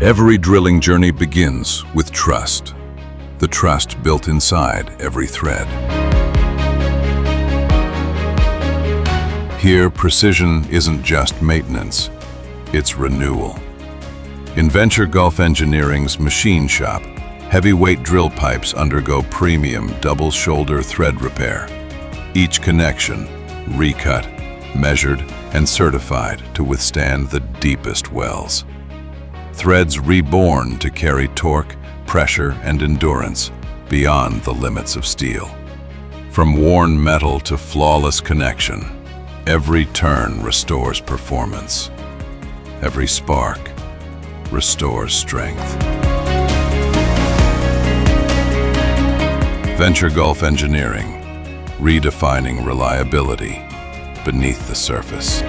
Every drilling journey begins with trust. The trust built inside every thread. Here, precision isn't just maintenance, it's renewal. In Venture Gulf Engineering's machine shop, heavyweight drill pipes undergo premium double-shoulder thread repair. Each connection, recut, measured, and certified to withstand the deepest wells. Threads reborn to carry torque, pressure, and endurance beyond the limits of steel. From worn metal to flawless connection, every turn restores performance. Every spark restores strength. Venture Gulf Engineering, redefining reliability beneath the surface.